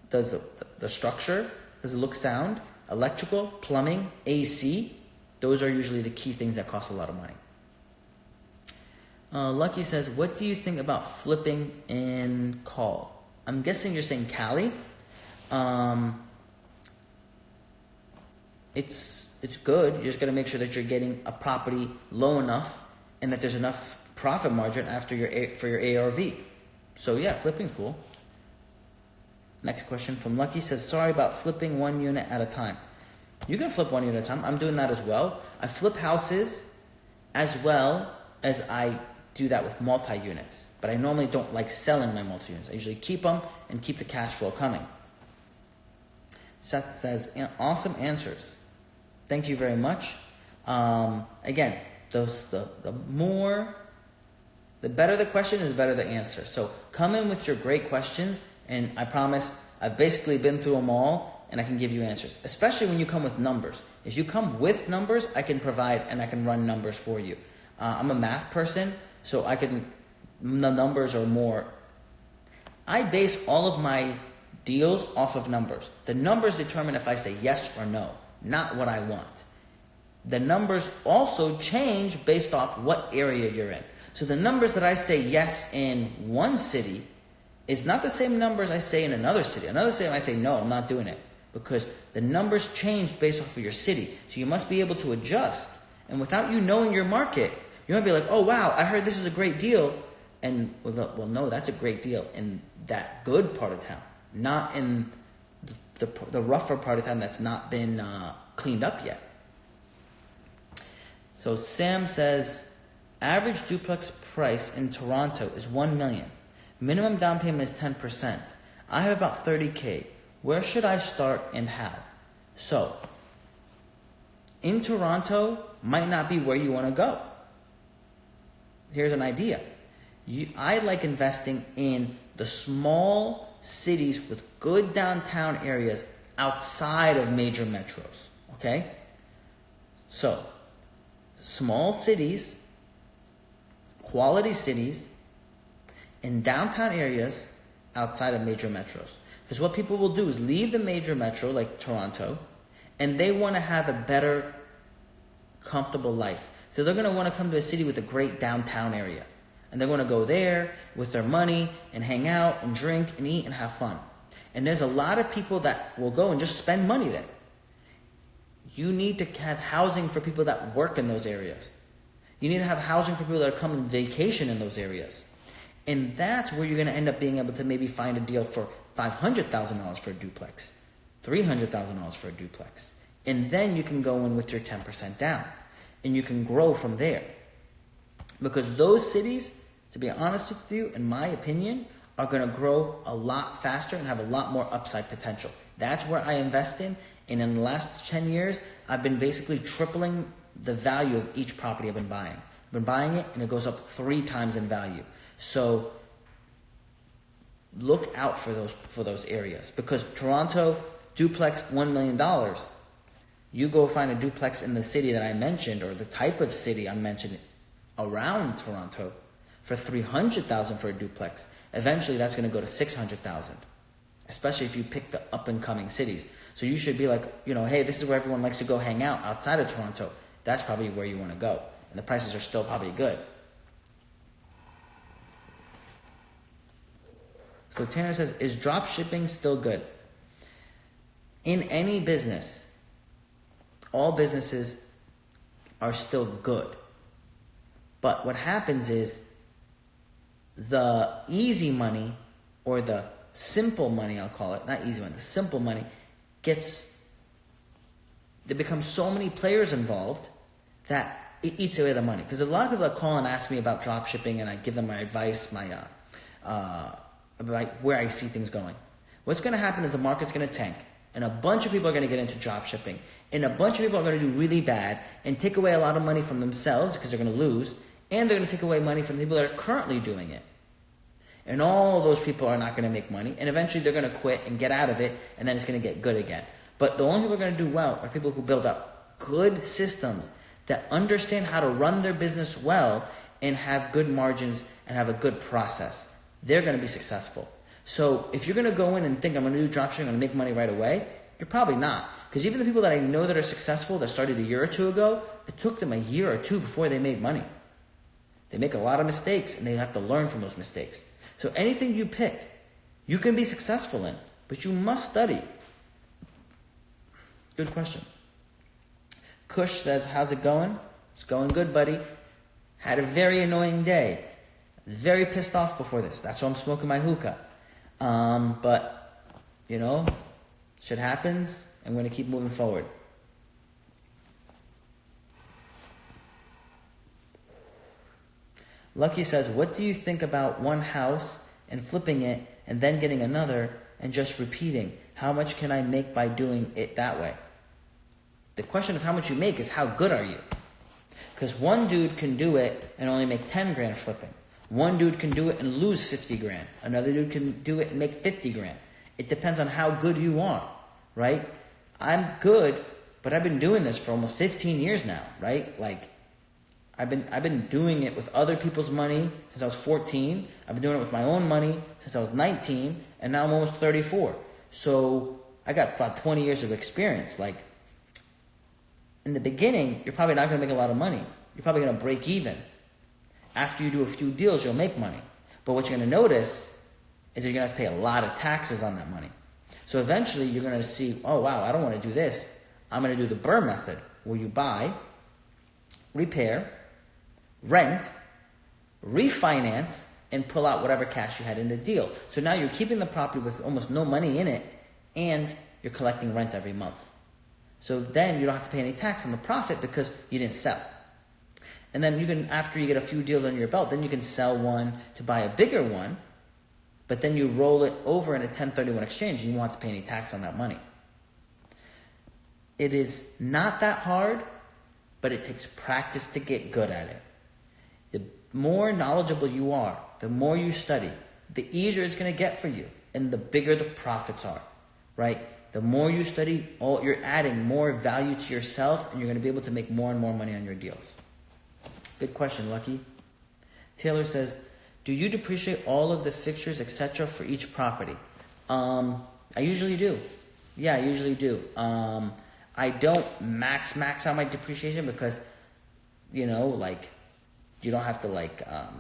A: Does the structure, does it look sound? Electrical, plumbing, AC, those are usually the key things that cost a lot of money. Lucky says, what do you think about flipping in call? I'm guessing you're saying Cali. It's good. You just got to make sure that you're getting a property low enough and that there's enough profit margin for your ARV. So yeah, flipping's cool. Next question from Lucky says, sorry about flipping one unit at a time. You can flip one unit at a time. I'm doing that as well. I flip houses as well as I do that with multi-units. But I normally don't like selling my multi-units. I usually keep them and keep the cash flow coming. Seth says, awesome answers. Thank you very much. Again, the better the question is, the better the answer. So come in with your great questions, and I promise I've basically been through them all, and I can give you answers. Especially when you come with numbers. If you come with numbers, I can provide and I can run numbers for you. I'm a math person, so the numbers are more. I base all of my deals off of numbers. The numbers determine if I say yes or no, not what I want. The numbers also change based off what area you're in. So the numbers that I say yes in one city is not the same numbers I say in another city. Another city I say no, I'm not doing it. Because the numbers change based off of your city. So you must be able to adjust. And without you knowing your market, you might be like, oh wow, I heard this is a great deal. And well no, that's a great deal in that good part of town. Not in the rougher part of town that's not been cleaned up yet. So Sam says, average duplex price in Toronto is $1 million. Minimum down payment is 10%. I have about $30,000. Where should I start and how? So, in Toronto might not be where you want to go. Here's an idea. I like investing in the small cities with good downtown areas outside of major metros. Okay? So, small cities, quality cities, in downtown areas outside of major metros. Because what people will do is leave the major metro, like Toronto, and they want to have a better, comfortable life. So they're going to want to come to a city with a great downtown area. And they're going to go there with their money and hang out and drink and eat and have fun. And there's a lot of people that will go and just spend money there. You need to have housing for people that work in those areas. You need to have housing for people that are coming vacation in those areas. And that's where you're going to end up being able to maybe find a deal for $500,000 for a duplex, $300,000 for a duplex. And then you can go in with your 10% down. And you can grow from there. Because those cities, to be honest with you, in my opinion, are going to grow a lot faster and have a lot more upside potential. That's where I invest in. And in the last 10 years, I've been basically tripling the value of each property I've been buying. I've been buying it and it goes up 3 times in value. So look out for those areas. Because Toronto, duplex, $1 million. You go find a duplex in the city that I mentioned, or the type of city I mentioned around Toronto, for $300,000 for a duplex. Eventually that's going to go to $600,000. Especially if you pick the up and coming cities. So you should be like, hey, this is where everyone likes to go hang out outside of Toronto. That's probably where you want to go. And the prices are still probably good. So Tanner says, is drop shipping still good? In any business, all businesses are still good. But what happens is the easy money, or the simple money, I'll call it, not easy money, the simple money, there become so many players involved that it eats away the money. Because a lot of people that call and ask me about drop shipping, and I give them my advice, about where I see things going. What's going to happen is the market's going to tank, and a bunch of people are going to get into drop shipping, and a bunch of people are going to do really bad and take away a lot of money from themselves because they're going to lose, and they're going to take away money from the people that are currently doing it. And all those people are not going to make money, and eventually they're going to quit and get out of it, and then it's going to get good again. But the only people who are going to do well are people who build up good systems that understand how to run their business well and have good margins and have a good process. They're going to be successful. So if you're going to go in and think, I'm going to do dropshipping, I'm going to make money right away, you're probably not. Because even the people that I know that are successful, that started a year or two ago, it took them a year or two before they made money. They make a lot of mistakes, and they have to learn from those mistakes. So anything you pick, you can be successful in, but you must study. Good question. Kush says, how's it going? It's going good, buddy. Had a very annoying day. Very pissed off before this. That's why I'm smoking my hookah. But, shit happens. I'm going to keep moving forward. Lucky says, what do you think about one house and flipping it and then getting another and just repeating? How much can I make by doing it that way? The question of how much you make is how good are you? Because one dude can do it and only make 10 grand flipping. One dude can do it and lose 50 grand. Another dude can do it and make 50 grand. It depends on how good you are, right? I'm good, but I've been doing this for almost 15 years now, right? Like, I've been doing it with other people's money since I was 14. I've been doing it with my own money since I was 19, and now I'm almost 34. So I got about 20 years of experience. Like, in the beginning, you're probably not going to make a lot of money. You're probably going to break even. After you do a few deals, you'll make money. But what you're going to notice is you're going to have to pay a lot of taxes on that money. So eventually, you're going to see, oh, wow, I don't want to do this. I'm going to do the Burr method, where you buy, repair, rent, refinance, and pull out whatever cash you had in the deal. So now you're keeping the property with almost no money in it, and you're collecting rent every month. So then you don't have to pay any tax on the profit because you didn't sell. And then you can, after you get a few deals under your belt, then you can sell one to buy a bigger one, but then you roll it over in a 1031 exchange and you won't have to pay any tax on that money. It is not that hard, but it takes practice to get good at it. The more knowledgeable you are, the more you study, the easier it's going to get for you, and the bigger the profits are, right? The more you study, you're adding more value to yourself, and you're going to be able to make more and more money on your deals. Good question, Lucky. Taylor says, do you depreciate all of the fixtures, etc. for each property? I usually do. Yeah, I usually do. I don't max out my depreciation because, you don't have to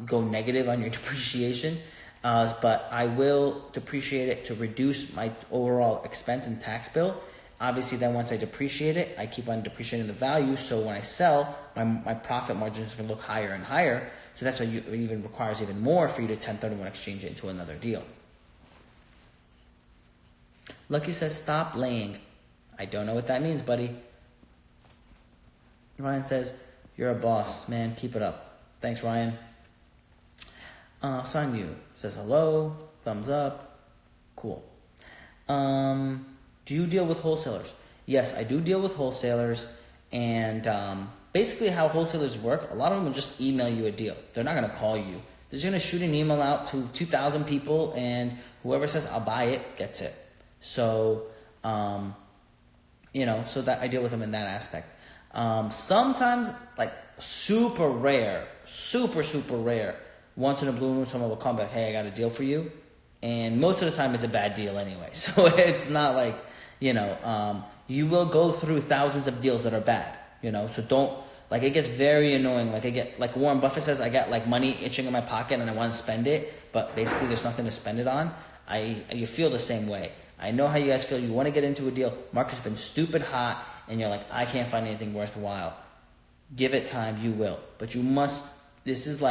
A: go negative on your depreciation. But I will depreciate it to reduce my overall expense and tax bill. Obviously, then once I depreciate it, I keep on depreciating the value. So when I sell, my profit margin is going to look higher and higher. So that's why it even requires even more for you to 1031 exchange it into another deal. Lucky says, stop laying. I don't know what that means, buddy. Ryan says, you're a boss, man. Keep it up. Thanks, Ryan. Sanyu says hello, thumbs up, cool. Do you deal with wholesalers? Yes, I do deal with wholesalers, and basically how wholesalers work, a lot of them will just email you a deal. They're not going to call you. They're just going to shoot an email out to 2,000 people, and whoever says, I'll buy it, gets it. So, so that I deal with them in that aspect. Sometimes, super rare, super rare, once in a blue moon, someone will come back, hey, I got a deal for you. And most of the time, it's a bad deal anyway. So it's not you will go through thousands of deals that are bad, So don't, it gets very annoying. Like Warren Buffett says, I got money itching in my pocket and I want to spend it, but basically there's nothing to spend it on. You feel the same way. I know how you guys feel. You want to get into a deal. Market's been stupid hot and you're like, I can't find anything worthwhile. Give it time, you will. But you must, this is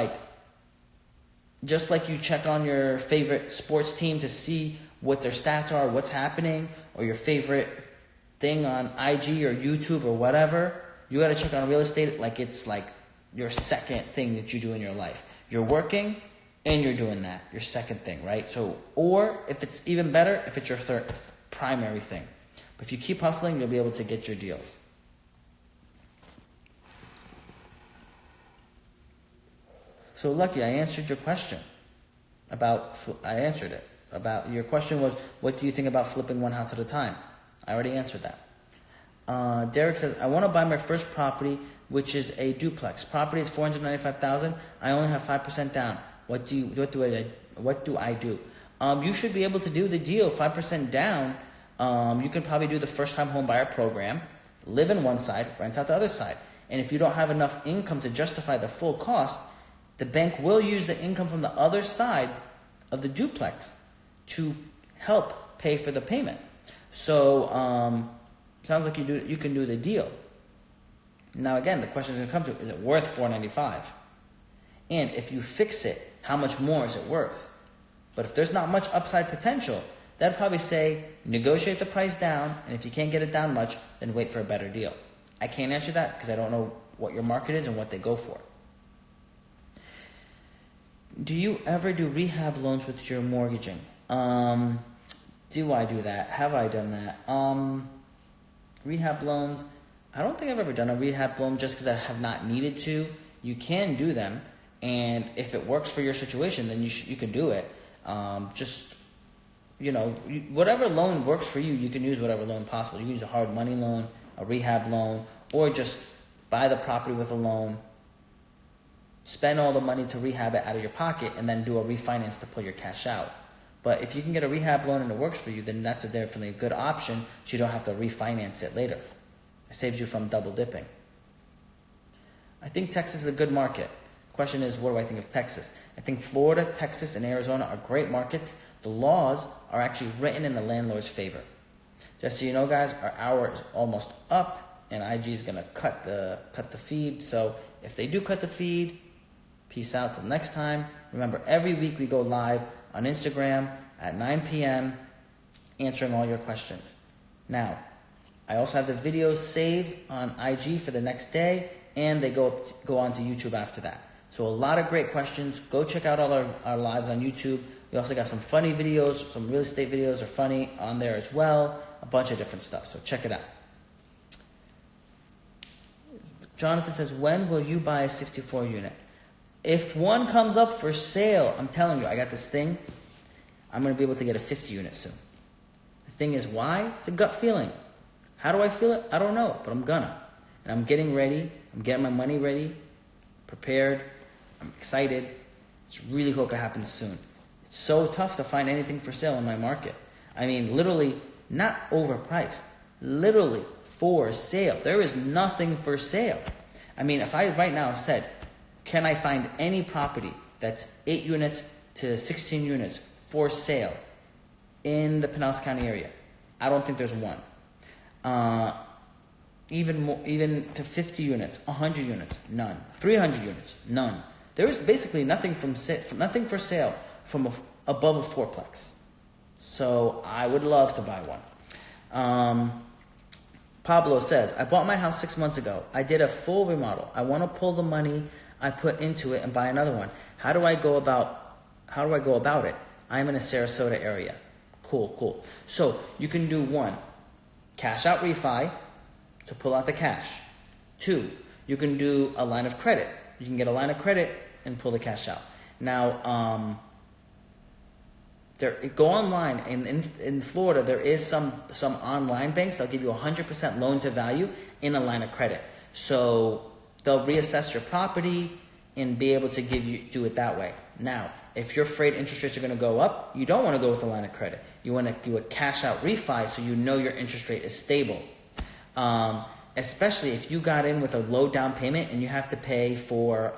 A: just like you check on your favorite sports team to see what their stats are, what's happening, or your favorite thing on IG or YouTube or whatever, you got to check on real estate like it's your second thing that you do in your life. You're working and you're doing that, your second thing, right? So, or if it's even better, if it's your third primary thing. But if you keep hustling, you'll be able to get your deals. So Lucky, I answered your question your question was, what do you think about flipping one house at a time? I already answered that. Derek says, I want to buy my first property, which is a duplex. Property is $495,000. I only have 5% down. What do I do? You should be able to do the deal 5% down. You can probably do the first time home buyer program, live in one side, rent out the other side. And if you don't have enough income to justify the full cost, the bank will use the income from the other side of the duplex to help pay for the payment. So, sounds like you can do the deal. Now again, the question is going to come to, is it worth $495? And if you fix it, how much more is it worth? But if there's not much upside potential, that'd probably say negotiate the price down, and if you can't get it down much, then wait for a better deal. I can't answer that because I don't know what your market is and what they go for. Do you ever do rehab loans with your mortgaging? Do I do that? Have I done that? Rehab loans, I don't think I've ever done a rehab loan just because I have not needed to. You can do them, and if it works for your situation, then you can do it. Whatever loan works for you, you can use whatever loan possible. You can use a hard money loan, a rehab loan, or just buy the property with a loan, spend all the money to rehab it out of your pocket, and then do a refinance to pull your cash out. But if you can get a rehab loan and it works for you, then that's definitely a good option, so you don't have to refinance it later. It saves you from double dipping. I think Texas is a good market. Question is, what do I think of Texas? I think Florida, Texas, and Arizona are great markets. The laws are actually written in the landlord's favor. Just so you know, guys, our hour is almost up, and IG is gonna cut the feed. So if they do cut the feed, peace out till next time. Remember, every week we go live on Instagram at 9 p.m. answering all your questions. Now, I also have the videos saved on IG for the next day, and they go on to YouTube after that. So a lot of great questions. Go check out all our lives on YouTube. We also got some funny videos, some real estate videos are funny on there as well. A bunch of different stuff, so check it out. Jonathan says, when will you buy a 64 unit? If one comes up for sale, I'm telling you, I got this thing. I'm going to be able to get a 50 unit soon. The thing is, why? It's a gut feeling. How do I feel it? I don't know, but I'm gonna. And I'm getting ready. I'm getting my money ready, prepared. I'm excited. Just really hope it happens soon. It's so tough to find anything for sale in my market. I mean, literally, not overpriced. Literally, for sale. There is nothing for sale. I mean, if I right now said, can I find any property that's 8 units to 16 units for sale in the Pinellas County area? I don't think there's one. Even to 50 units, 100 units, none. 300 units, none. There is basically nothing nothing for sale from above a fourplex. So I would love to buy one. Pablo says, I bought my house 6 months ago. I did a full remodel. I want to pull the money I put into it and buy another one. How do I go about it? I'm in a Sarasota area. Cool. So you can do 1, cash out refi to pull out the cash. 2, you can do a line of credit. You can get a line of credit and pull the cash out. Now, go online. In Florida, there is some online banks that'll give you 100% loan to value in a line of credit. So they'll reassess your property and be able to do it that way. Now, if you're afraid interest rates are going to go up, you don't want to go with the line of credit. You want to do a cash out refi so you know your interest rate is stable. Especially if you got in with a low down payment and you have to pay for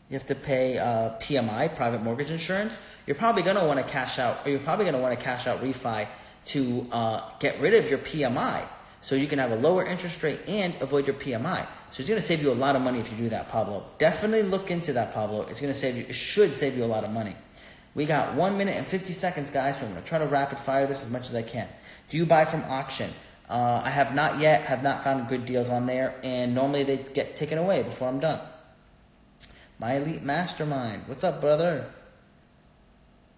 A: PMI, private mortgage insurance. You're probably going to want to cash out, or you're probably going to want to cash out refi to get rid of your PMI, so you can have a lower interest rate and avoid your PMI. So it's going to save you a lot of money if you do that, Pablo. Definitely look into that, Pablo. It should save you a lot of money. We got 1 minute and 50 seconds, guys, so I'm going to try to rapid fire this as much as I can. Do you buy from auction? I have not found good deals on there, and normally they get taken away before I'm done. My Elite Mastermind. What's up, brother?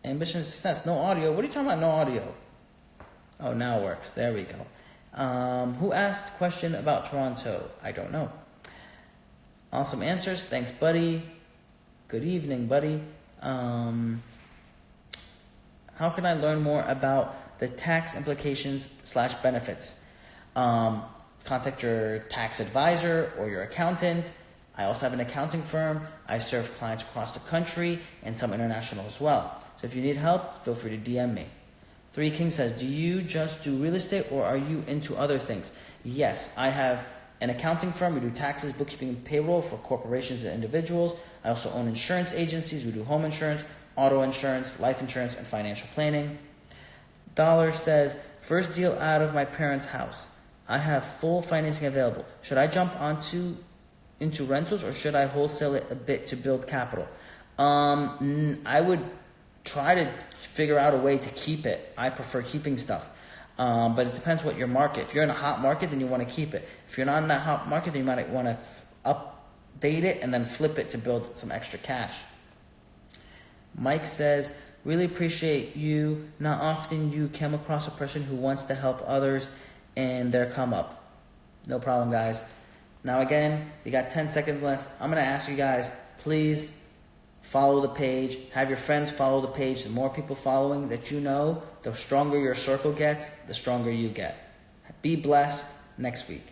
A: Ambition and Success. No audio. What are you talking about, no audio? Oh, now it works. There we go. Who asked a question about Toronto? I don't know. Awesome answers. Thanks, buddy. Good evening, buddy. How can I learn more about the tax implications / benefits? Contact your tax advisor or your accountant. I also have an accounting firm. I serve clients across the country and some international as well. So if you need help, feel free to DM me. 3 King says, do you just do real estate or are you into other things? Yes, I have an accounting firm. We do taxes, bookkeeping, and payroll for corporations and individuals. I also own insurance agencies. We do home insurance, auto insurance, life insurance, and financial planning. Dollar says, first deal out of my parents' house. I have full financing available. Should I jump into rentals or should I wholesale it a bit to build capital? I would try to figure out a way to keep it. I prefer keeping stuff. But it depends what your market. If you're in a hot market, then you want to keep it. If you're not in that hot market, then you might want to update it and then flip it to build some extra cash. Mike says, really appreciate you. Not often you come across a person who wants to help others in their come up. No problem, guys. Now again, we got 10 seconds left. I'm going to ask you guys, please follow the page. Have your friends follow the page. The more people following that you know, the stronger your circle gets, the stronger you get. Be blessed. Next week.